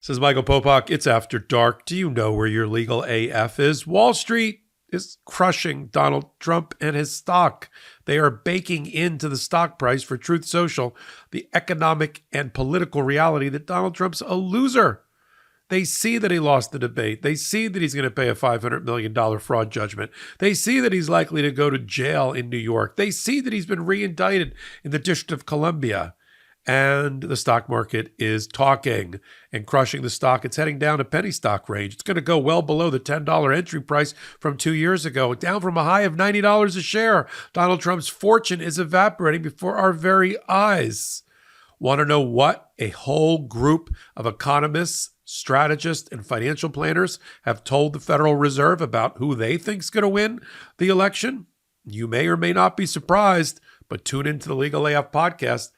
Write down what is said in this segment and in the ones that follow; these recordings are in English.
Says Michael Popok, it's after dark. Do you know where your legal AF is? Wall Street is crushing Donald Trump and his stock. They are baking into the stock price for Truth Social the economic and political reality that Donald Trump's a loser. They see that he lost the debate. They see that he's going to pay a $500 million fraud judgment. They see that he's likely to go to jail in New York. They see that he's been reindicted in the District of Columbia. And the stock market is talking and crushing the stock. It's heading down to penny stock range. It's going to go well below the $10 entry price from 2 years ago, down from a high of $90 a share. Donald Trump's fortune is evaporating before our very eyes. Want to know what a whole group of economists, strategists, and financial planners have told the Federal Reserve about who they think is going to win the election? You may or may not be surprised, but tune into the Legal AF podcast.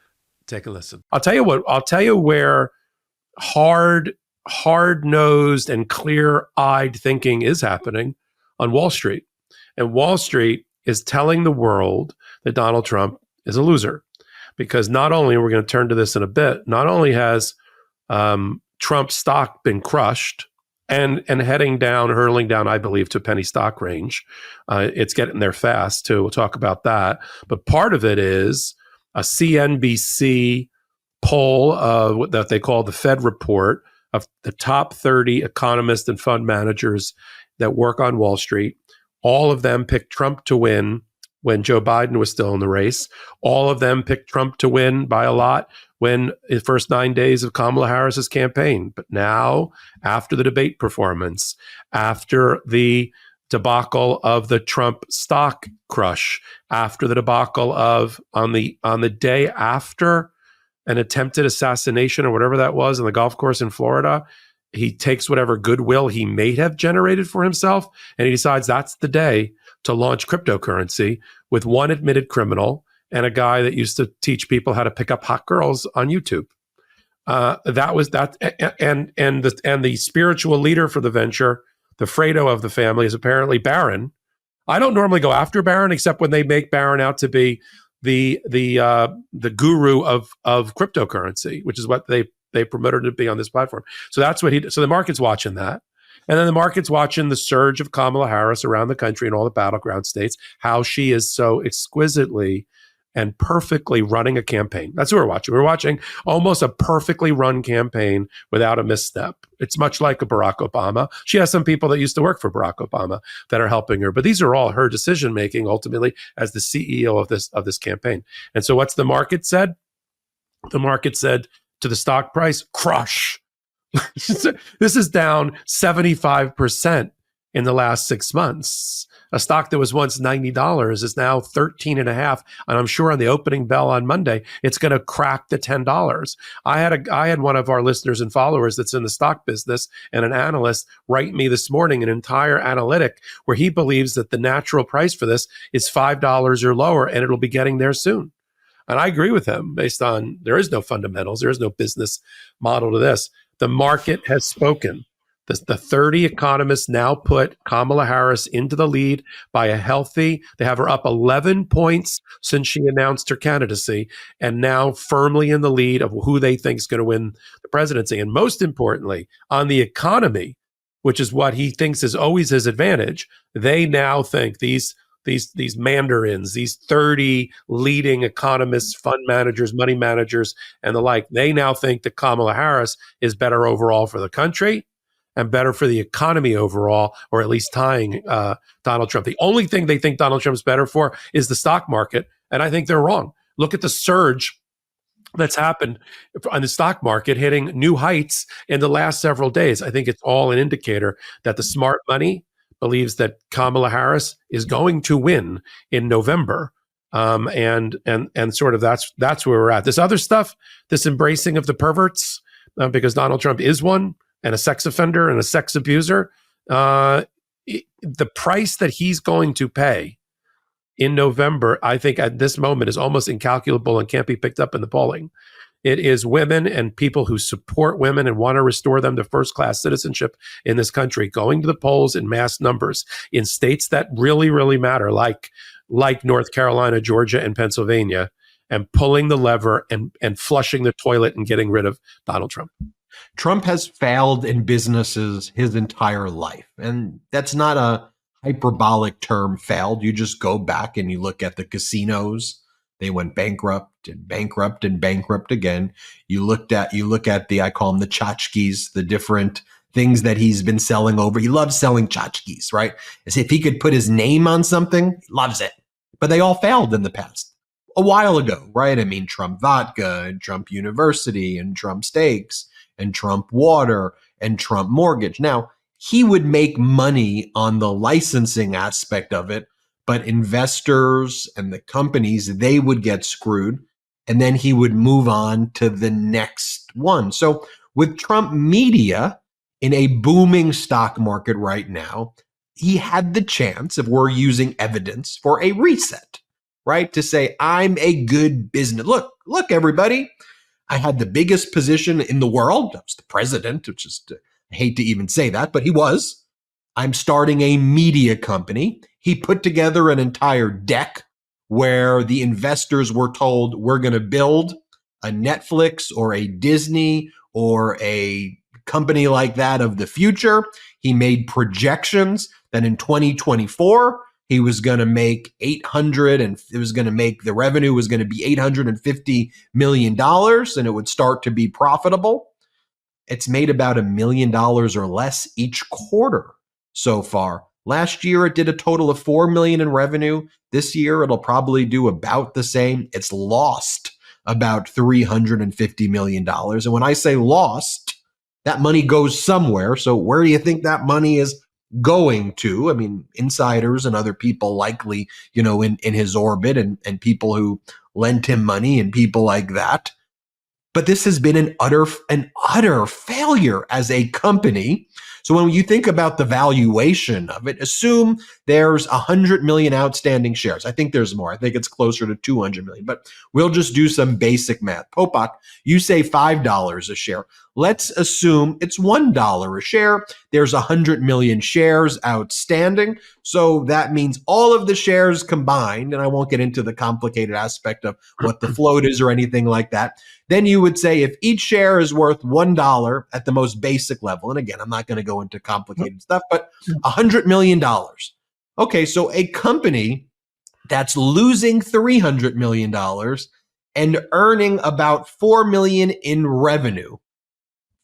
Take a listen. I'll tell you where hard-nosed and clear-eyed thinking is happening on Wall Street. And Wall Street is telling the world that Donald Trump is a loser. Because not only, we're going to turn to this in a bit, not only has Trump's stock been crushed and heading down, hurling down, I believe, to penny stock range. It's getting there fast, too. We'll talk about that. But part of it is a CNBC poll that they call the Fed Report of the top 30 economists and fund managers that work on Wall Street. All of them picked Trump to win when Joe Biden was still in the race. All of them picked Trump to win by a lot when the first 9 days of Kamala Harris's campaign. But now, after the debate performance, after the debacle of the Trump stock crush, after the debacle of on the day after an attempted assassination or whatever that was on the golf course in Florida, he takes whatever goodwill he may have generated for himself and he decides that's the day to launch cryptocurrency with one admitted criminal and a guy that used to teach people how to pick up hot girls on YouTube. That was that, and the spiritual leader for the venture, the Fredo of the family, is apparently Barron. I don't normally go after Barron except when they make Barron out to be the guru of cryptocurrency, which is what they promoted to be on this platform. So that's what so the market's watching that. And then the market's watching the surge of Kamala Harris around the country in all the battleground states, how she is so exquisitely and perfectly running a campaign. That's what we're watching. We're watching almost a perfectly run campaign without a misstep. It's much like a Barack Obama. She has some people that used to work for Barack Obama that are helping her, but these are all her decision-making ultimately as the CEO of this campaign. And so what's the market said? The market said to the stock price, crush. This is down 75% in the last 6 months. A stock that was once $90 is now $13.50, and I'm sure on the opening bell on Monday, it's going to crack the $10. I had one of our listeners and followers that's in the stock business and an analyst write me this morning an entire analytic where he believes that the natural price for this is $5 or lower, and it'll be getting there soon. And I agree with him based on there is no fundamentals, there is no business model to this. The market has spoken. The 30 economists now put Kamala Harris into the lead by a healthy, they have her up 11 points since she announced her candidacy, and now firmly in the lead of who they think is going to win the presidency. And most importantly, on the economy, which is what he thinks is always his advantage, they now think these mandarins, these 30 leading economists, fund managers, money managers, and the like, they now think that Kamala Harris is better overall for the country and better for the economy overall, or at least tying Donald Trump. The only thing they think Donald Trump's better for is the stock market, and I think they're wrong. Look at the surge that's happened on the stock market, hitting new heights in the last several days. I think it's all an indicator that the smart money believes that Kamala Harris is going to win in November. And sort of that's where we're at. This other stuff, this embracing of the perverts, because Donald Trump is one, and a sex offender and a sex abuser, the price that he's going to pay in November, I think at this moment is almost incalculable and can't be picked up in the polling. It is women and people who support women and want to restore them to first-class citizenship in this country, going to the polls in mass numbers in states that really, really matter, like North Carolina, Georgia, and Pennsylvania, and pulling the lever and flushing the toilet and getting rid of Donald Trump. Trump has failed in businesses his entire life. And that's not a hyperbolic term, failed. You just go back and you look at the casinos. They went bankrupt and bankrupt and bankrupt again. You look at the, I call them the tchotchkes, the different things that he's been selling over. He loves selling tchotchkes, right? As if he could put his name on something, he loves it. But they all failed in the past. A while ago, right? I mean, Trump Vodka and Trump University and Trump Steaks and Trump Water and Trump Mortgage. Now, he would make money on the licensing aspect of it, but investors and the companies, they would get screwed. And then he would move on to the next one. So with Trump Media in a booming stock market right now, he had the chance, if we're using evidence, for a reset, right? To say, I'm a good business. Look, everybody, I had the biggest position in the world. I was the president, which is, I hate to even say that, but he was. I'm starting a media company. He put together an entire deck where the investors were told, we're going to build a Netflix or a Disney or a company like that of the future. He made projections that in 2024, he was going to make the revenue was going to be $850 million and it would start to be profitable. It's made about $1 million or less each quarter so far. Last year, it did a total of $4 million in revenue. This year, it'll probably do about the same. It's lost about $350 million. And when I say lost, that money goes somewhere. So where do you think that money is going to? I mean, insiders and other people likely, in his orbit and people who lent him money and people like that. But this has been an utter failure as a company. So when you think about the valuation of it, assume there's 100 million outstanding shares. I think there's more. I think it's closer to 200 million, but we'll just do some basic math. Popok, you say $5 a share. Let's assume it's $1 a share. There's 100 million shares outstanding. So that means all of the shares combined, and I won't get into the complicated aspect of what the float is or anything like that. Then you would say if each share is worth $1 at the most basic level, and again, I'm not going to go into complicated stuff, but $100 million. Okay, so a company that's losing $300 million and earning about $4 million in revenue,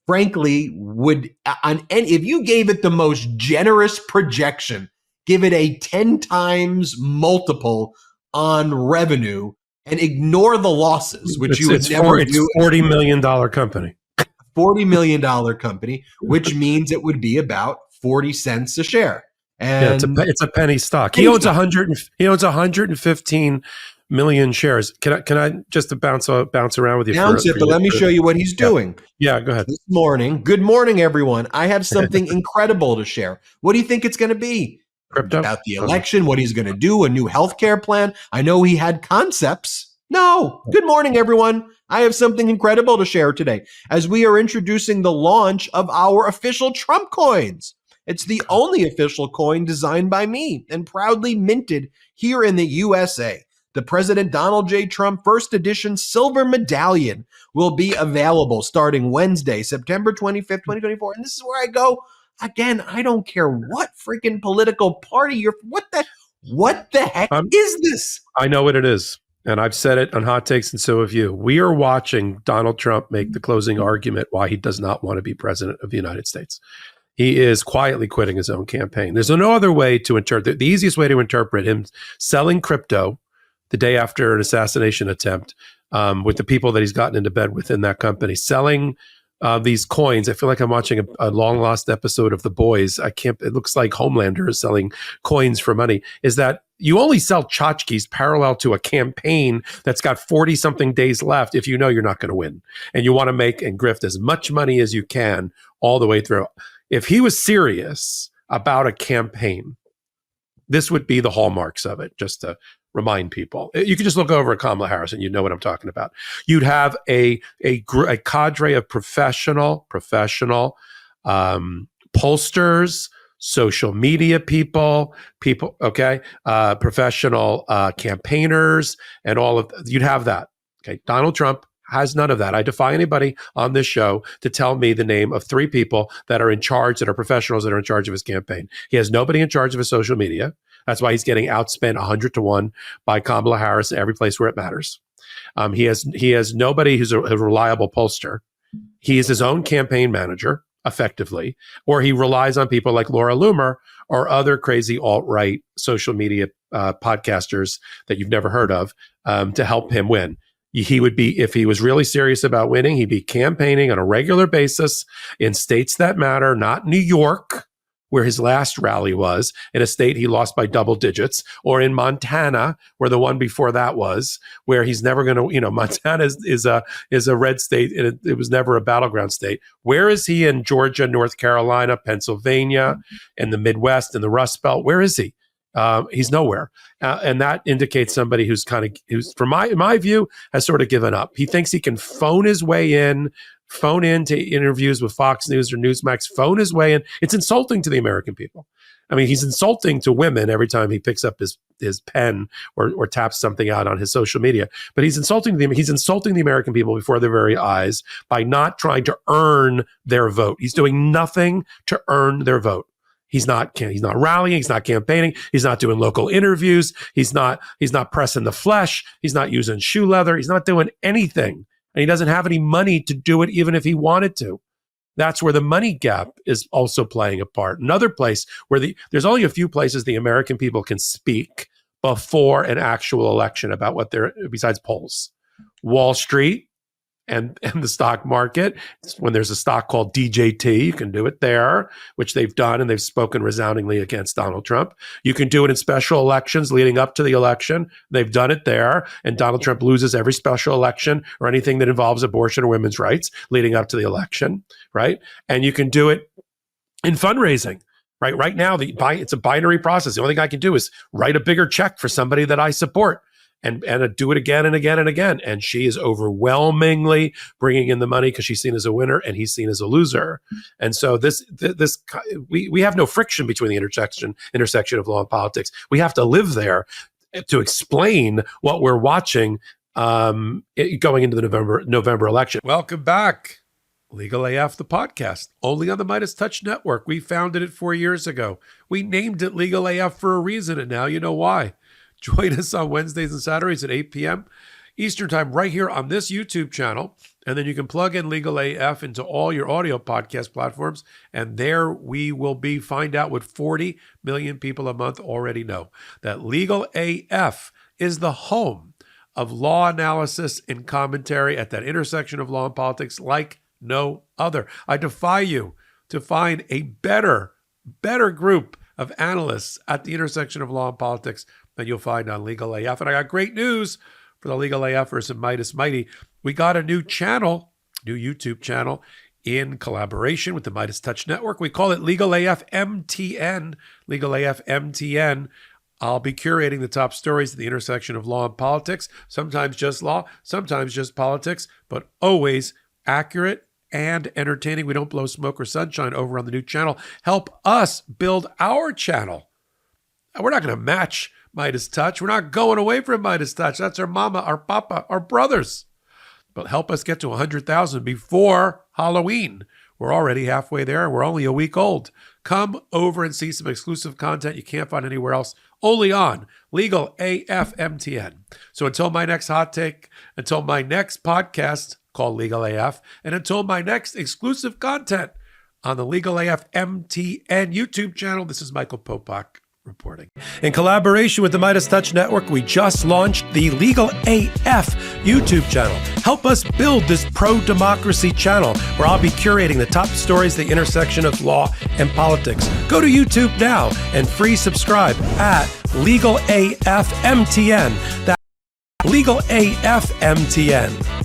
frankly, would, if you gave it the most generous projection, give it a 10 times multiple on revenue and ignore the losses, which you would never do. It's $40 million company. $40 million company, which means it would be about 40 cents a share. And yeah, it's a penny stock. He owns 115 million shares. Can I just bounce around with you? But let me show you what he's doing. Yeah, go ahead. This morning. Good morning, everyone. I have something incredible to share. What do you think it's going to be? Crypto? About the election, what he's going to do, a new healthcare plan. I know he had concepts. No. Good morning, everyone. I have something incredible to share today as we are introducing the launch of our official Trump coins. It's the only official coin designed by me and proudly minted here in the USA. The President Donald J. Trump First Edition Silver Medallion will be available starting Wednesday, September 25th, 2024. And this is where I go. Again, I don't care what freaking political party you're. What the heck is this? I know what it is. And I've said it on Hot Takes, and so have you. We are watching Donald Trump make the closing argument why he does not want to be president of the United States. He is quietly quitting his own campaign. There's no other way to interpret. The easiest way to interpret him selling crypto the day after an assassination attempt with the people that he's gotten into bed with in that company, selling these coins. I feel like I'm watching a long lost episode of The Boys. It looks like Homelander is selling coins for money. Is that you only sell tchotchkes parallel to a campaign that's got 40 something days left if you know you're not going to win and you want to make and grift as much money as you can all the way through. If he was serious about a campaign, this would be the hallmarks of it, just to remind people. You could just look over at Kamala Harris and you know what I'm talking about. You'd have a cadre of professional pollsters, social media people, professional campaigners, and all of you'd have that. Okay, Donald Trump has none of that. I defy anybody on this show to tell me the name of 3 people that are in charge, that are professionals, that are in charge of his campaign. He has nobody in charge of his social media. That's why he's getting outspent 100 to 1 by Kamala Harris every place where it matters. He has nobody who's a reliable pollster. He is his own campaign manager, effectively, or he relies on people like Laura Loomer or other crazy alt-right social media podcasters that you've never heard of to help him win. He would be, if he was really serious about winning, he'd be campaigning on a regular basis in states that matter, not New York, where his last rally was, in a state he lost by double digits, or in Montana, where the one before that was, where he's never going to, Montana is a red state, and it was never a battleground state. Where is he in Georgia, North Carolina, Pennsylvania, and the Midwest, and the Rust Belt? Where is he? He's nowhere. And that indicates somebody who's from my view, has sort of given up. He thinks he can phone into interviews with Fox News or Newsmax, phone his way in. It's insulting to the American people. I mean, he's insulting to women every time he picks up his pen or taps something out on his social media. But he's insulting the American people before their very eyes by not trying to earn their vote. He's doing nothing to earn their vote. He's not rallying. He's not campaigning. He's not doing local interviews. He's not pressing the flesh. He's not using shoe leather. He's not doing anything. And he doesn't have any money to do it, even if he wanted to. That's where the money gap is also playing a part. Another place where there's only a few places the American people can speak before an actual election about what they're, besides polls. Wall Street and the stock market. When there's a stock called DJT, you can do it there, which they've done, and they've spoken resoundingly against Donald Trump. You can do it in special elections leading up to the election. They've done it there, and Donald Trump loses every special election or anything that involves abortion or women's rights leading up to the election, right? And you can do it in fundraising. Right now, it's a binary process. The only thing I can do is write a bigger check for somebody that I support. And do it again and again and again. And she is overwhelmingly bringing in the money because she's seen as a winner and he's seen as a loser. And so we have no friction between the intersection of law and politics. We have to live there to explain what we're watching going into the November election. Welcome back. Legal AF, the podcast, only on the MeidasTouch network. We founded it 4 years ago. We named it Legal AF for a reason, and now you know why. Join us on Wednesdays and Saturdays at 8 p.m. Eastern Time right here on this YouTube channel. And then you can plug in Legal AF into all your audio podcast platforms. And there we will be. Find out what 40 million people a month already know. That Legal AF is the home of law analysis and commentary at that intersection of law and politics like no other. I defy you to find a better group of analysts at the intersection of law and politics that you'll find on Legal AF. And I got great news for the Legal AFers and Meidas Mighty. We got a new YouTube channel in collaboration with the MeidasTouch Network. We call it Legal AF MTN. Legal AF MTN. I'll be curating the top stories at the intersection of law and politics, sometimes just law, sometimes just politics, but always accurate and entertaining. We don't blow smoke or sunshine over on the new channel. Help us build our channel. We're not going to match MeidasTouch. We're not going away from MeidasTouch. That's our mama, our papa, our brothers. But help us get to 100,000 before Halloween. We're already halfway there. We're only a week old. Come over and see some exclusive content you can't find anywhere else, only on Legal AF MTN. So until my next hot take, until my next podcast called Legal AF, and until my next exclusive content on the Legal AF MTN YouTube channel, this is Michael Popok reporting. In collaboration with the MeidasTouch Network, we just launched the Legal AF YouTube channel. Help us build this pro-democracy channel where I'll be curating the top stories at the intersection of law and politics. Go to YouTube now and free subscribe at Legal AF MTN. That's Legal AF MTN.